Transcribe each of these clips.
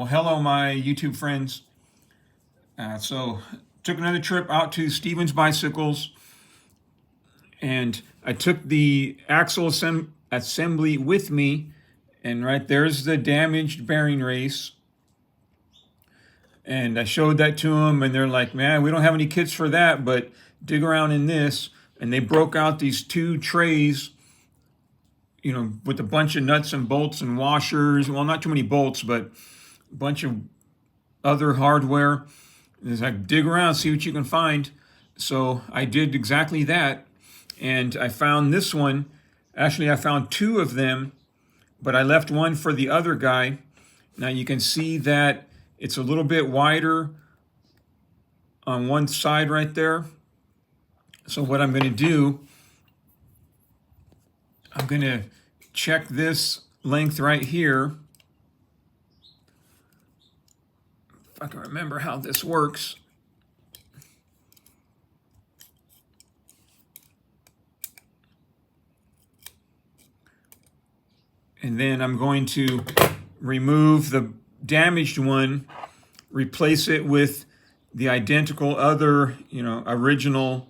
Well, hello, my YouTube friends. So, took another trip out to Stevens Bicycles, and I took the axle assembly with me. And right there's the damaged bearing race. And I showed that to them, and they're like, "Man, we don't have any kits for that, but dig around in this." And they broke out these two trays, with a bunch of nuts and bolts and washers. Well, not too many bolts, but a bunch of other hardware. It's like, dig around, see what you can find. So I did exactly that, and I found this one. Actually, I found two of them, but I left one for the other guy. Now you can see that it's a little bit wider on one side right there. So what I'm going to do, I'm going to check this length right here. If I can remember how this works. And then I'm going to remove the damaged one, replace it with the identical other, original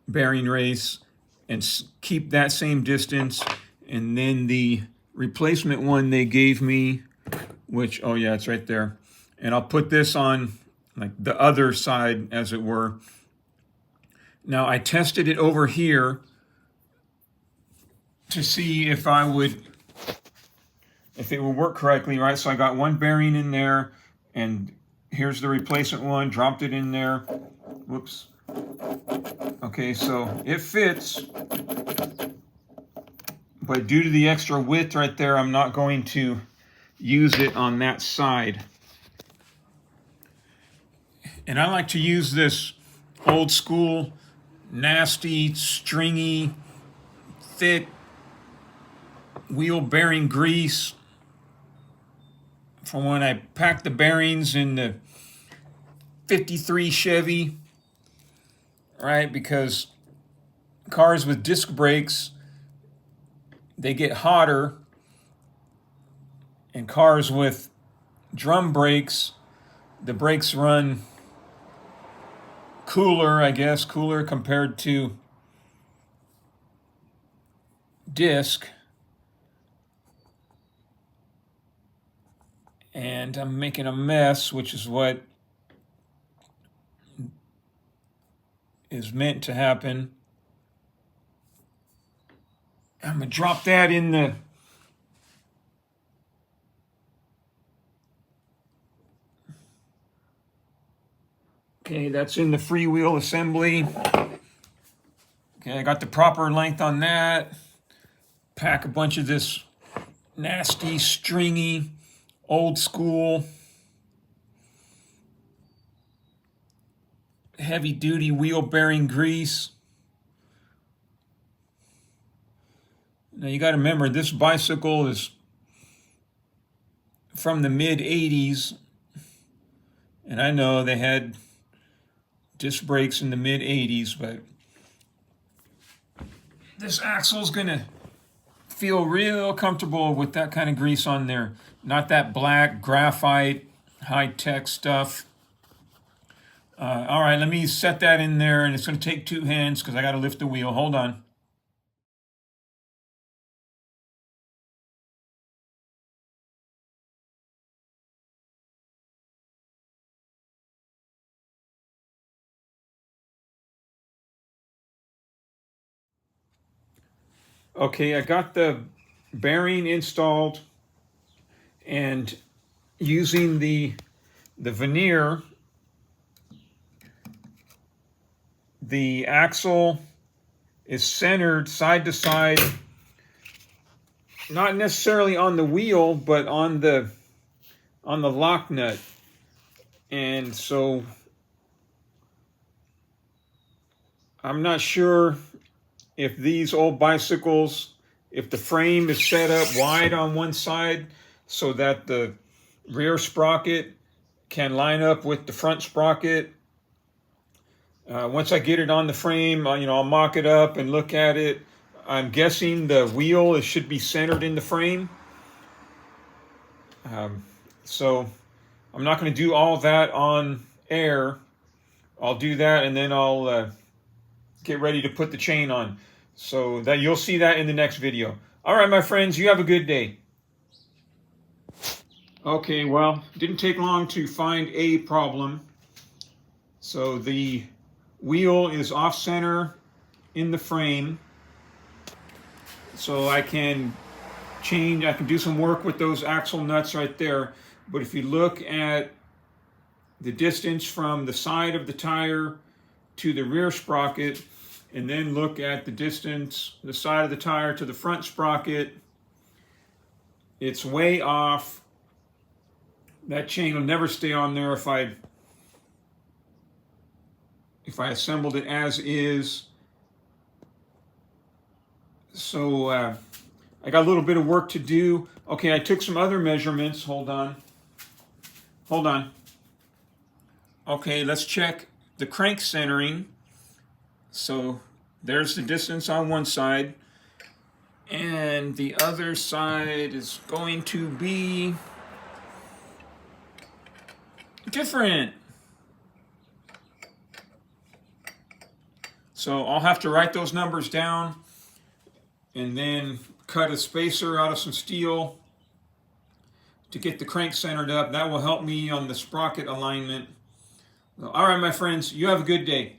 bearing race, and keep that same distance. And then the replacement one they gave me, which, oh yeah, it's right there. And I'll put this on like the other side, as it were. Now I tested it over here to see if it would work correctly, right? So I got one bearing in there, and here's the replacement one, dropped it in there. Whoops. Okay, so it fits, but due to the extra width right there, I'm not going to use it on that side. And I like to use this old school, nasty, stringy, thick wheel bearing grease from when I packed the bearings in the 53 Chevy, right? Because cars with disc brakes, they get hotter, and cars with drum brakes, the brakes run cooler, I guess, cooler compared to disc. And I'm making a mess, which is what is meant to happen. I'm gonna drop that in the okay, that's in the freewheel assembly. Okay, I got the proper length on that. Pack a bunch of this nasty, stringy, old school, heavy duty wheel bearing grease. Now you got to remember, this bicycle is from the mid 80s, and I know they had disc brakes in the mid 80s, but this axle is gonna feel real comfortable with that kind of grease on there. Not that black graphite high-tech stuff. All right, let me set that in there, and it's going to take two hands because I got to lift the wheel. Hold on. Okay, I got the bearing installed, and using the veneer, the axle is centered side to side, not necessarily on the wheel, but on the lock nut. And so I'm not sure if these old bicycles, if the frame is set up wide on one side so that the rear sprocket can line up with the front sprocket. Once I get it on the frame, I'll mock it up and look at it. I'm guessing the wheel should be centered in the frame. So I'm not going to do all that on air. I'll do that and then I'll get ready to put the chain on. So that you'll see that in the next video. All right, my friends, you have a good day. Okay, well, didn't take long to find a problem. So the wheel is off center in the frame. So I can do some work with those axle nuts right there. But if you look at the distance from the side of the tire to the rear sprocket, and then look at the distance, the side of the tire to the front sprocket, it's way off. That chain will never stay on there if I assembled it as is. So I got a little bit of work to do. Okay, I took some other measurements. Hold on. Okay, let's check the crank centering. So there's the distance on one side, and the other side is going to be different. So I'll have to write those numbers down and then cut a spacer out of some steel to get the crank centered up. That will help me on the sprocket alignment. All right, my friends, you have a good day.